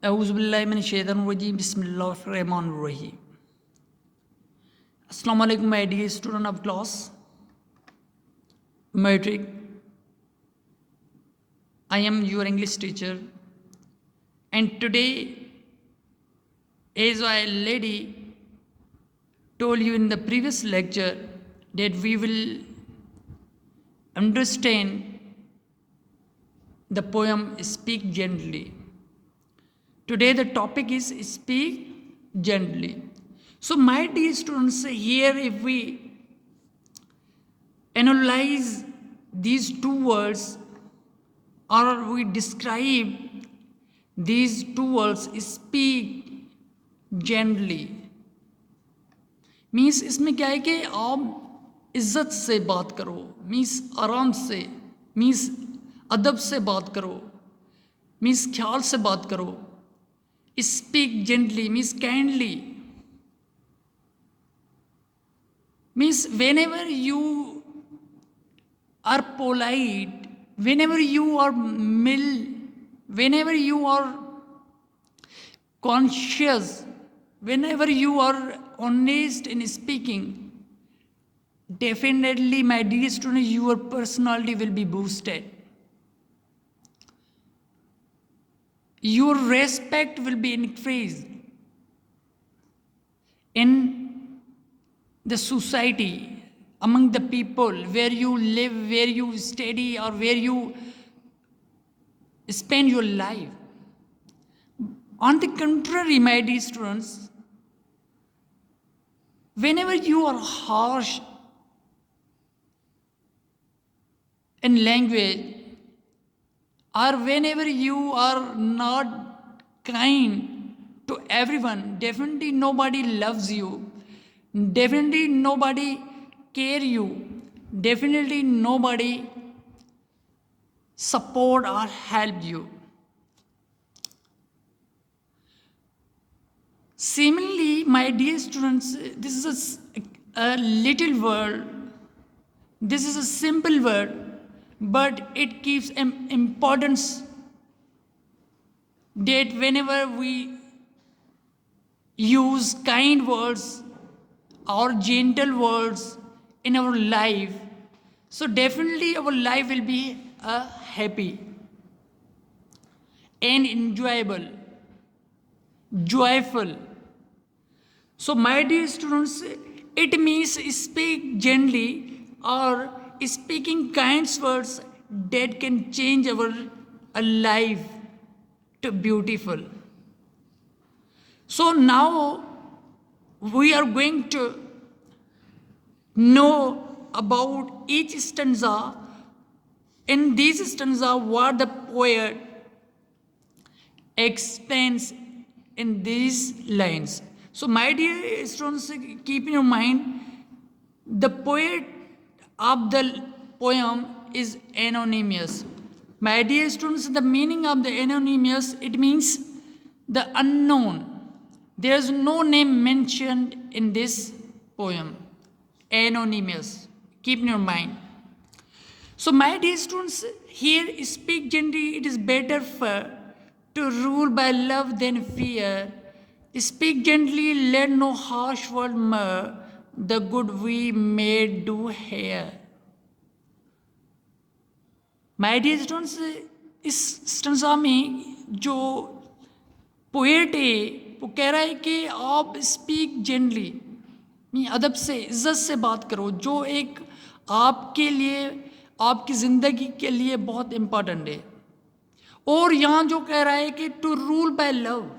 اعوذ باللہ من الشیطان الرجیم بسم اللہ الرحمن الرحیم. السلام علیکم my dear student of class metric. I am your English teacher, and today, as I already told you in the previous lecture, that we will understand the poem Speak Gently. Today the topic is Speak Gently. So my dear students, here if we analyze these two words, or we describe these two words, speak gently, means इसमें क्या है कि आप इज्जत से बात करो, means आराम से, means अदब से बात करो, means ख्याल से बात करो. Speak gently means kindly, means whenever you are polite, whenever you are mild, whenever you are conscious, whenever you are honest in speaking, definitely my dear students, your personality will be boosted. Your respect will be increased in the society, among the people where you live, where you study, or where you spend your life. On the contrary, my dear students, whenever you are harsh in language, or whenever you are not kind to everyone, definitely nobody loves you, definitely nobody care you, definitely nobody support or help you. Similarly, my dear students, this is a little word, this is a simple word, but it gives importance that whenever we use kind words or gentle words in our life, so definitely our life will be happy and enjoyable, joyful. So my dear students, it means speak gently, or speaking kind words that can change our life to beautiful. So now we are going to know about each stanza. In this stanza, what the poet explains in these lines. So my dear students, keep in your mind, the poet of the poem is anonymous. My dear students, the meaning of the anonymous, it means the unknown. There is no name mentioned in this poem. Anonymous. Keep in your mind. So my dear students, here speak gently, it is better to rule by love than fear. Speak gently, let no harsh word mar the good we may do here. My dear students, इस stanza में जो poet है वो कह रहा है कि आप स्पीक जेंटली, अदब से, इज्जत से बात करो, जो एक आपके लिए, आपकी ज़िंदगी के लिए बहुत इम्पोर्टेंट है. और यहाँ जो कह रहा है कि to rule by love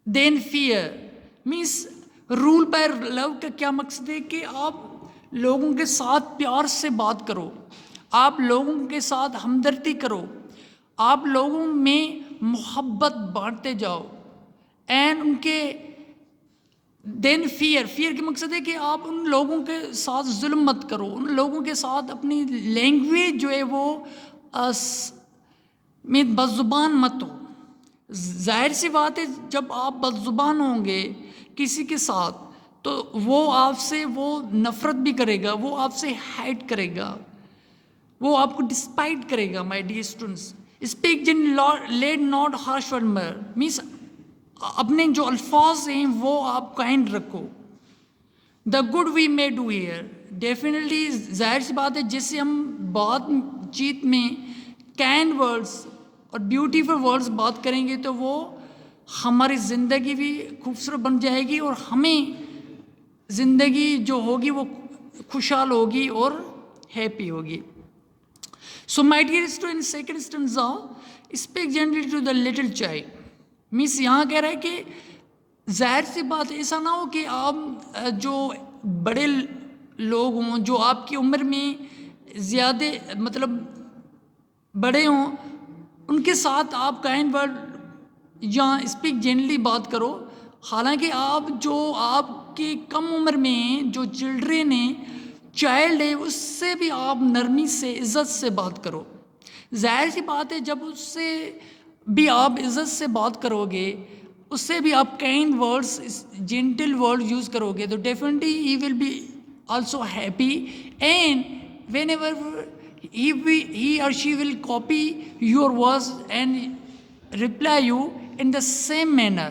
then fear, means rule by love का क्या मकसद है कि आप लोगों के साथ प्यार से बात करो, आप लोगों के साथ हमदर्दी करो, आप लोगों में मोहब्बत बांटते जाओ, एंड उनके देन फियर के मकसद है कि आप उन लोगों के साथ जुल्म मत करो, उन लोगों के साथ अपनी लैंग्वेज जो है वो में बदजुबान मत हो. जाहिर सी बात है, जब आप बदजुबान होंगे किसी के साथ तो वो आपसे वो नफ़रत भी करेगा, वो आपसे हाइट करेगा, वो आपको डिस्पाइट करेगा. My dear students, speak gently let not harsh word means اپنے جو الفاظ ہیں وہ آپ کائنڈ رکھو. The good we may do here definitely ظاہر سی بات ہے جس سے ہم بات چیت میں کائنڈ ورڈس اور بیوٹیفل ورڈس بات کریں گے تو وہ ہماری زندگی بھی خوبصورت بن جائے گی اور ہمیں زندگی جو ہوگی وہ خوشحال ہوگی اور ہیپی ہوگی. So my dear student second stanza speak gently to the little child means یہاں کہہ رہا ہے کہ ظاہر سی بات ایسا نہ ہو کہ آپ جو بڑے لوگ ہوں جو آپ کی عمر میں زیادہ مطلب بڑے ہوں ان کے ساتھ آپ کائنڈ ورڈ یا اسپیک جینٹلی بات کرو. حالانکہ آپ جو آپ کے کم عمر میں ہیں جو چلڈرن ہیں چائلڈ ہے اس سے بھی آپ نرمی سے عزت سے بات کرو. ظاہر سی بات ہے جب اس سے بھی آپ عزت سے بات کرو گے اس سے بھی آپ kind words gentle word use کرو گے تو ڈیفینیٹلی ہی will be also happy and whenever he or she will copy your words and reply you in the same manner.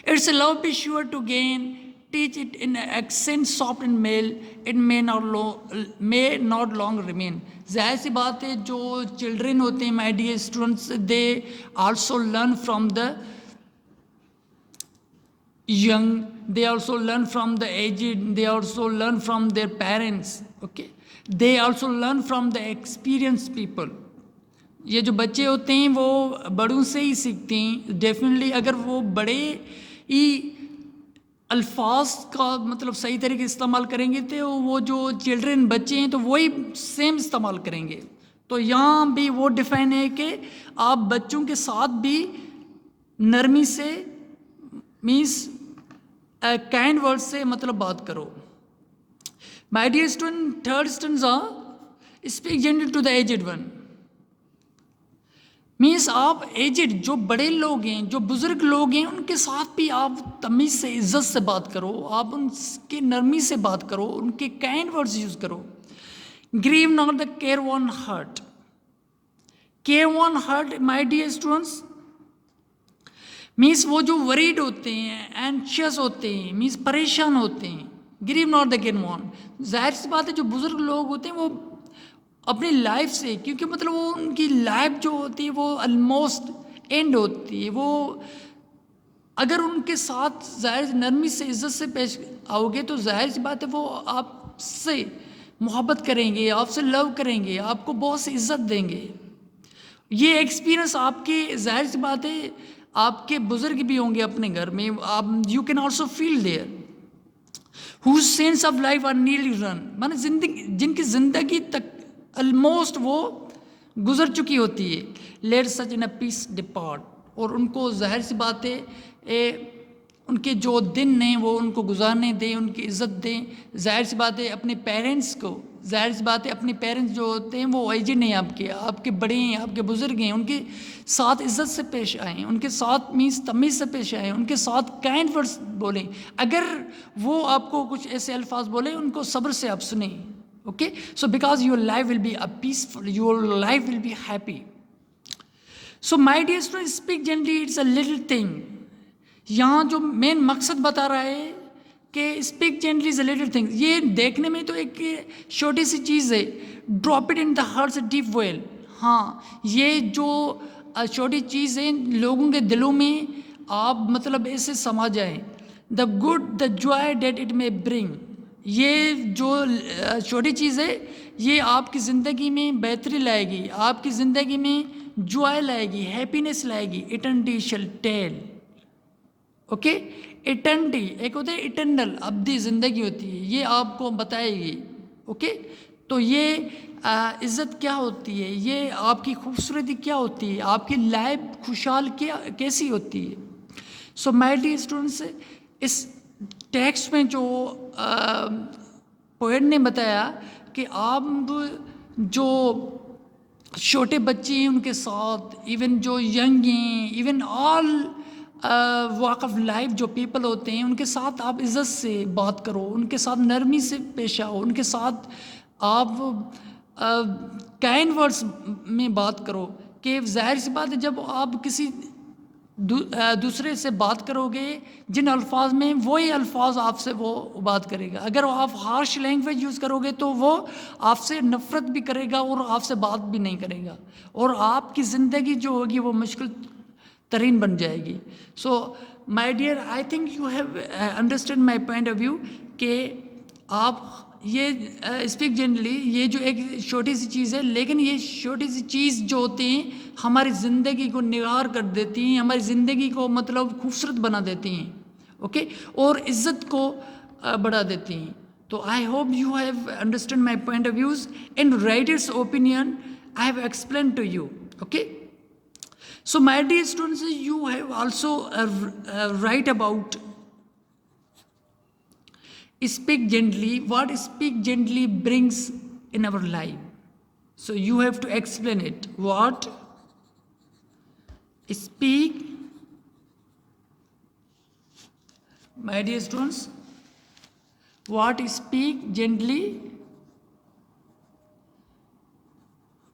It's a love be sure to gain, teach it in accent soft and mild, it may not long remain. ظاہر سی بات ہے جو children ہوتے ہیں my dear students they also learn from the young, they also learn from the aged, they also learn from their parents, okay, they also learn from the experienced people. یہ جو بچے ہوتے ہیں وہ بڑوں سے ہی سیکھتے ہیں. ڈیفینیٹلی اگر وہ بڑے ہی الفاظ کا مطلب صحیح طریقے استعمال کریں گے تو وہ جو چلڈرن بچے ہیں تو وہی سیم استعمال کریں گے. تو یہاں بھی وہ ڈیفائن ہے کہ آپ بچوں کے ساتھ بھی نرمی سے مینس کائنڈ ورڈ سے مطلب بات کرو. My dear student third stanza speak gently to the aged one means آپ ایجڈ جو بڑے لوگ ہیں جو بزرگ لوگ ہیں ان کے ساتھ بھی آپ تمیز سے عزت سے بات کرو, آپ ان کے نرمی سے بات کرو, ان کے کائنڈ ورڈز یوز کرو. Grieve not the careworn heart, careworn heart my dear students means وہ جو وریڈ ہوتے ہیں اینشیس ہوتے ہیں مینس پریشان ہوتے ہیں. گریو ناٹ دا کیئر ون ظاہر سی بات ہے جو بزرگ لوگ ہوتے ہیں وہ اپنی لائف سے کیونکہ مطلب وہ ان کی لائف جو ہوتی ہے وہ آلموسٹ اینڈ ہوتی ہے, وہ اگر ان کے ساتھ ظاہر نرمی سے عزت سے پیش آؤ گے تو ظاہر سی بات ہے وہ آپ سے محبت کریں گے, آپ سے لو کریں گے, آپ کو بہت سی عزت دیں گے. یہ ایکسپیرئنس آپ کے ظاہر سی بات ہے آپ کے بزرگ بھی ہوں گے اپنے گھر میں, آپ you can also feel there whose sense of life are nearly run مانا زندگی جن کی زندگی تک آلموسٹ وہ گزر چکی ہوتی ہے. لیٹ سچ ان اے پیس ڈپارٹ اور ان کو ظاہر سی بات ہے ان کے جو دن ہیں وہ ان کو گزارنے دیں, ان کی عزت دیں. ظاہر سی بات ہے اپنے پیرنٹس کو ظاہر سی بات ہے اپنے پیرنٹس جو ہوتے ہیں وہ ایجڈ ہیں آپ کے بڑے ہیں, آپ کے بزرگ ہیں, ان کے ساتھ عزت سے پیش آئیں, ان کے ساتھ مینس تمیز سے پیش آئیں, ان کے ساتھ کائنڈ ورڈز بولیں. اگر وہ آپ کو کچھ ایسے الفاظ بولیں ان کو صبر سے آپ سنیں. Okay, so because your life will be a peaceful, your life will be happy. So my dear students, speak gently, it's a little thing. یہاں جو مین مقصد بتا رہا ہے کہ speak gently is a little thing, یہ دیکھنے میں تو ایک چھوٹی سی چیز ہے. Drop it in the hearts deep well, ہاں یہ جو چھوٹی چیز ہے لوگوں کے دلوں میں آپ مطلب ایسے سما جائیں. The good the joy that it may bring, یہ جو چھوٹی چیز ہے یہ آپ کی زندگی میں بہتری لائے گی, آپ کی زندگی میں جوائے لائے گی, ہیپینس لائے گی. ایٹرنٹی شل ٹیل, اوکے, ایٹرنٹی ایک ہوتا ہے ایٹرنل ابدی زندگی ہوتی ہے, یہ آپ کو بتائے گی. اوکے, تو یہ عزت کیا ہوتی ہے, یہ آپ کی خوبصورتی کیا ہوتی ہے, آپ کی لائف خوشحال کیسی ہوتی ہے. سو مائی ڈیئر اسٹوڈنٹس اس ٹیکسٹ میں جو پوئٹ نے بتایا کہ آپ جو چھوٹے بچے ہیں ان کے ساتھ ایون جو ینگ ہیں even all walk of life جو پیپل ہوتے ہیں ان کے ساتھ آپ عزت سے بات کرو, ان کے ساتھ نرمی سے پیش آؤ, ان کے ساتھ آپ کائنڈ ورڈس میں بات کرو کہ ظاہر سی بات ہے جب آپ کسی دوسرے سے بات کرو گے جن الفاظ میں وہی الفاظ آپ سے وہ بات کرے گا. اگر آپ ہارش لینگویج یوز کرو گے تو وہ آپ سے نفرت بھی کرے گا اور آپ سے بات بھی نہیں کرے گا اور آپ کی زندگی جو ہوگی وہ مشکل ترین بن جائے گی. So my dear I think you have understand my point of view کہ آپ یہ اسپیک جنرلی یہ جو ایک چھوٹی سی چیز ہے لیکن یہ چھوٹی سی چیز جو ہوتی ہیں ہماری زندگی کو نگار کر دیتی ہیں, ہماری زندگی کو مطلب خوبصورت بنا دیتی ہیں, اوکے, اور عزت کو بڑھا دیتی ہیں. تو I hope you have understand my point of views in writer's opinion I have explain to you, okay. So my dear students, you have also write about speak gently, what speak gently brings in our life. So you have to explain it. What speak, my dear students, what speak gently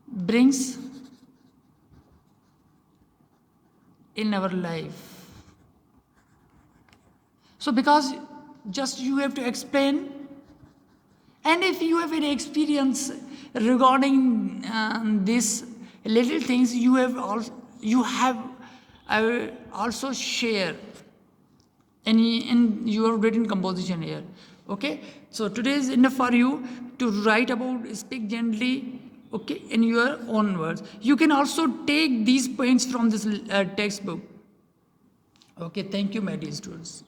brings in our life. So because just you have to explain, and if you have any experience regarding these little things, you have also share in your written composition here, okay. So today is enough for you to write about speak gently, okay, in your own words. You can also take these points from this textbook. Okay, thank you, my dear students.